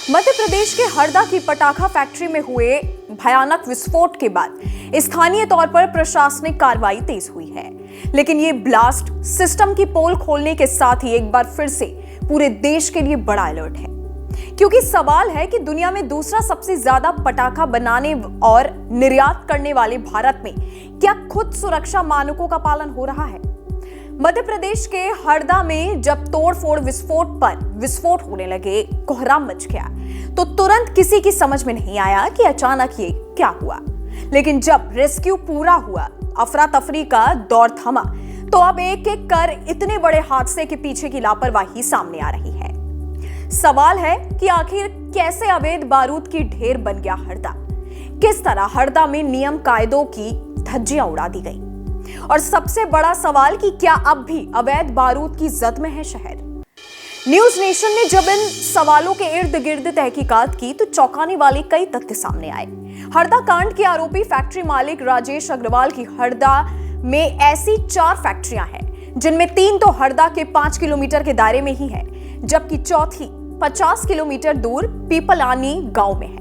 मध्य प्रदेश के हरदा की पटाखा फैक्ट्री में हुए भयानक विस्फोट के बाद स्थानीय तौर पर प्रशासनिक कार्रवाई तेज हुई है, लेकिन ये ब्लास्ट सिस्टम की पोल खोलने के साथ ही एक बार फिर से पूरे देश के लिए बड़ा अलर्ट है, क्योंकि सवाल है कि दुनिया में दूसरा सबसे ज्यादा पटाखा बनाने और निर्यात करने वाले भारत में क्या खुद सुरक्षा मानकों का पालन हो रहा है। मध्य प्रदेश के हरदा में जब तोड़फोड़ विस्फोट होने लगे, कोहराम मच गया, तो तुरंत किसी की समझ में नहीं आया कि अचानक ये क्या हुआ। लेकिन जब रेस्क्यू पूरा हुआ, अफरा तफरी का दौर थमा, तो अब एक एक कर इतने बड़े हादसे के पीछे की लापरवाही सामने आ रही है। सवाल है कि आखिर कैसे अवैध बारूद की ढेर बन गया हरदा, किस तरह हरदा में नियम कायदों की धज्जियां उड़ा दी गई, और सबसे बड़ा सवाल कि क्या अब भी अवैध बारूद की जद में है शहर। न्यूज नेशन ने जब इन सवालों के इर्द गिर्द तहकीकात की तो चौंकाने वाले कई तथ्य सामने आए। हरदा कांड के आरोपी फैक्ट्री मालिक राजेश अग्रवाल की हरदा में ऐसी 4 फैक्ट्रियां हैं, जिनमें 3 तो हरदा के 5 किलोमीटर के दायरे में ही है, जबकि चौथी 50 किलोमीटर दूर पीपलानी गांव में है।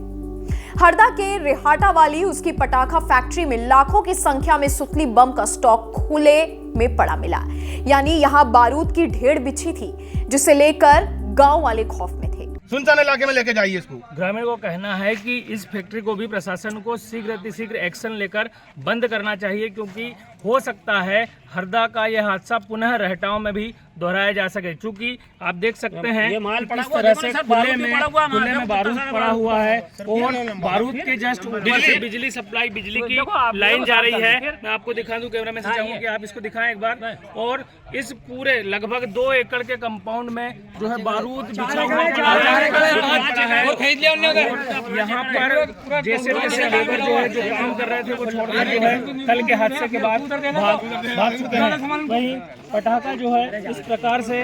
हरदा के रेहाटा वाली उसकी पटाखा फैक्ट्री में लाखों की संख्या में सुतली बम का स्टॉक खुले में पड़ा मिला, यानी यहां बारूद की ढेर बिछी थी, जिसे लेकर गांव वाले खौफ में थे। सुनसान इलाके में लेके जाइए इसको। ग्रामीण को कहना है कि इस फैक्ट्री को भी प्रशासन को शीघ्र एक्शन लेकर बंद करना चाहिए, क्योंकि हो सकता है हरदा का यह हादसा पुनः रहटाओं में भी दोहराया जा सके। क्योंकि आप देख सकते हैं किस तरह से खुले में बारूद पड़ा हुआ है और बारूद के जस्ट ऊपर से बिजली सप्लाई, बिजली की लाइन जा रही है। मैं आपको दिखा दूं, कैमरा में से चाहूंगा कि आप इसको दिखाएं एक बार। और इस पूरे लगभग 2 एकड़ के कंपाउंड में जो है बारूद बिछा हुआ है। यहाँ पर जैसे लेबर जो है, जो काम कर रहे थे, वो छोड़कर जो है कल के हादसे के बाद भाग चुके हैं। वहीं पटाखा जो है इस प्रकार से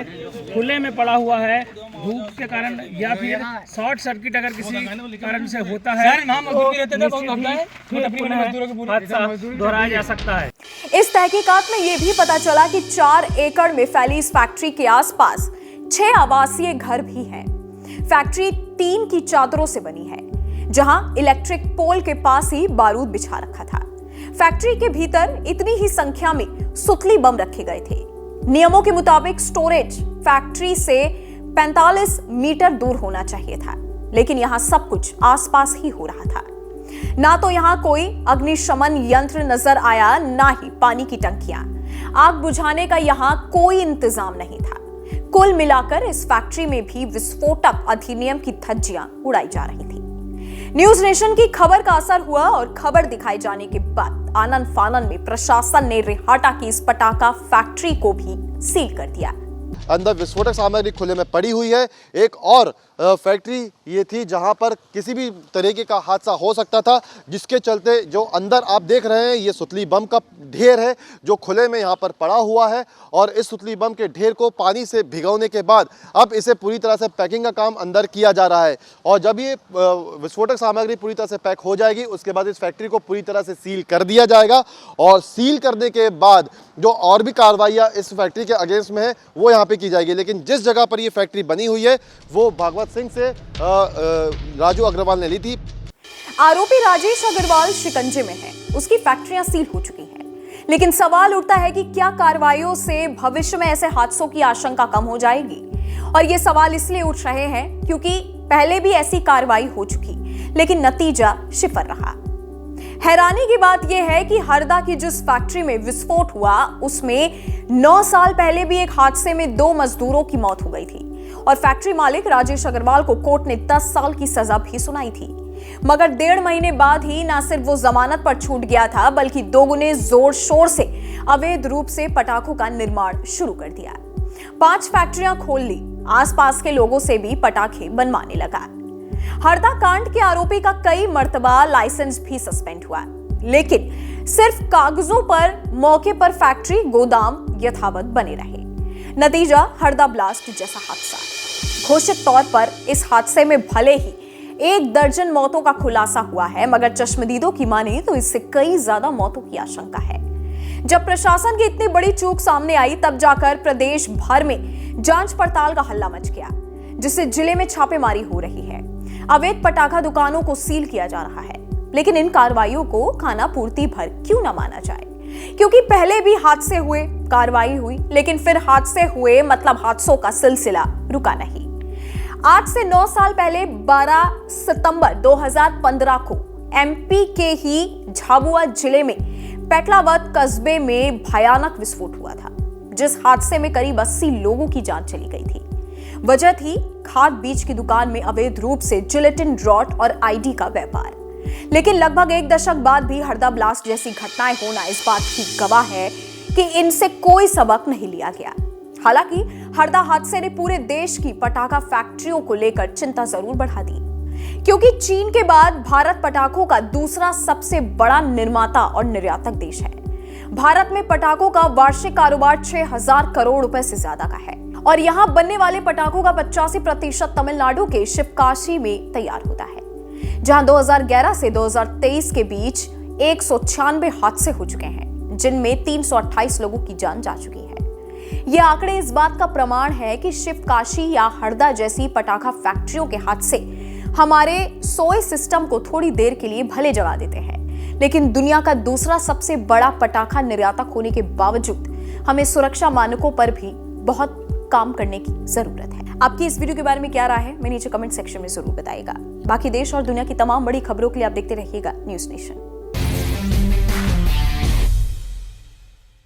खुले में पड़ा हुआ है, धूप के कारण या फिर शॉर्ट सर्किट अगर किसी कारण से होता है तो हादसा दोहराया जा सकता है। इस तहकीकात में यह भी पता चला कि 4 एकड़ में फैली इस फैक्ट्री के आसपास 6 आवासीय घर भी हैं। फैक्ट्री टीन की चादरों से बनी है, जहां इलेक्ट्रिक पोल के पास ही बारूद बिछा रखा था। फैक्ट्री के भीतर इतनी ही संख्या में सुतली बम रखे गए थे। नियमों के मुताबिक स्टोरेज फैक्ट्री से 45 मीटर दूर होना चाहिए था, लेकिन यहां सब कुछ आसपास ही हो रहा था। ना तो यहां कोई अग्निशमन यंत्र नजर आया, ना ही पानी की टंकियां। आग बुझाने का यहां कोई इंतजाम नहीं था। कुल मिलाकर इस फैक्ट्री में भी विस्फोटक अधिनियम की धज्जियां उड़ाई जा रही थी। न्यूज नेशन की खबर का असर हुआ और खबर दिखाए जाने के बाद आनन फानन में प्रशासन ने रेहाटा की इस पटाखा फैक्ट्री को भी सील कर दिया। अंदर विस्फोटक सामग्री खुले में पड़ी हुई है। एक और फैक्ट्री ये थी जहां पर किसी भी तरीके का हादसा हो सकता था, जिसके चलते जो अंदर आप देख रहे हैं ये सुतली बम का ढेर है जो खुले में यहाँ पर पड़ा हुआ है। और इस सुतली बम के ढेर को पानी से भिगोने के बाद अब इसे पूरी तरह से पैकिंग का काम अंदर किया जा रहा है। और जब ये विस्फोटक सामग्री पूरी तरह से पैक हो जाएगी, उसके बाद इस फैक्ट्री को पूरी तरह से सील कर दिया जाएगा। और सील करने के बाद जो और भी कार्रवाइयाँ इस फैक्ट्री के अगेंस्ट में है वो यहाँ पे की जाएगी। लेकिन जिस जगह पर ये फैक्ट्री बनी हुई है वो भागवत सिंह से राजू अग्रवाल ने ली थी। आरोपी राजेश अग्रवाल शिकंजे में है, उसकी फैक्ट्रियां सील हो चुकी हैं। लेकिन सवाल उठता है कि क्या कार्रवाइयों से भविष्य में ऐसे हादसों की आशंका कम हो जाएगी। और ये सवाल इसलिए उठ रहे हैं क्योंकि पहले भी ऐसी कार्रवाई हो चुकी, लेकिन नतीजा शिफर रहा। हैरानी की बात यह है कि हरदा की जिस फैक्ट्री में विस्फोट हुआ उसमें 9 साल पहले भी एक हादसे में 2 मजदूरों की मौत हो गई थी, और फैक्ट्री मालिक राजेश अग्रवाल को कोर्ट ने 10 साल की सजा भी सुनाई थी। मगर 1.5 महीने बाद ही न सिर्फ वो जमानत पर छूट गया था, बल्कि दोगुने जोर शोर से अवैध रूप से पटाखों का निर्माण शुरू कर दिया। 5 फैक्ट्रियां खोल ली, आसपास के लोगों से भी पटाखे बनवाने लगा। हरदा कांड के आरोपी का कई मर्तबा लाइसेंस भी सस्पेंड हुआ, लेकिन सिर्फ कागजों पर मौके पर फैक्ट्री गोदाम यथावत बने रहे। नतीजा हरदा ब्लास्ट जैसा हादसा। घोषित तौर पर इस हादसे में भले ही 1 दर्जन मौतों का खुलासा हुआ है, मगर चश्मदीदों की माने तो इससे कई ज्यादा मौतों की आशंका है। जब प्रशासन की इतनी बड़ी चूक सामने आई, तब जाकर प्रदेश भर में जांच पड़ताल का हल्ला मच गया, जिससे जिले में छापेमारी हो रही है। अवैध पटाखा दुकानों को सील किया जा रहा है। लेकिन इन कार्रवाइयों को खाना पूर्ति भर क्यों न माना जाए, क्योंकि पहले भी हादसे हुए, कार्रवाई हुई, लेकिन फिर हादसे हुए मतलब हादसों का सिलसिला रुका नहीं। आज से 9 साल पहले 12 सितंबर 2015 को एमपी के ही झाबुआ जिले में पेटलावद कस्बे में भयानक विस्फोट हुआ था, जिस हादसे में करीब 80 लोगों की जान चली गई थी। वजह थी खाद बीज की दुकान में अवैध रूप से जिलेटिन रॉड और आईडी का व्यापार। लेकिन लगभग 1 दशक बाद भी हरदा ब्लास्ट जैसी घटनाएं होना इस बात की गवाह है कि इनसे कोई सबक नहीं लिया गया। हालांकि हरदा हादसे ने पूरे देश की पटाखा फैक्ट्रियों को लेकर चिंता जरूर बढ़ा दी, क्योंकि चीन के बाद भारत पटाखों का दूसरा सबसे बड़ा निर्माता और निर्यातक देश है। भारत में पटाखों का वार्षिक कारोबार 6,000 करोड़ रुपए से ज्यादा का है और यहाँ बनने वाले पटाखों का 85% तमिलनाडु के शिवकाशी में तैयार होता है, जहां 2011 से 2023 के बीच 196 हादसे हो चुके हैं, जिनमें 328 लोगों की जान जा चुकी है। ये आंकड़े इस बात का प्रमाण है कि शिवकाशी या हरदा जैसी पटाखा फैक्ट्रियों के हादसे हमारे सोए सिस्टम को थोड़ी देर के लिए भले जगा देते हैं, लेकिन दुनिया का दूसरा सबसे बड़ा पटाखा निर्यातक होने के बावजूद हमें सुरक्षा मानकों पर भी बहुत काम करने की जरूरत है। आपकी इस वीडियो के बारे में क्या राय है, मैं नीचे कमेंट सेक्शन में जरूर बताइएगा। बाकी देश और दुनिया की तमाम बड़ी खबरों के लिए आप देखते रहिएगा न्यूज़ नेशन।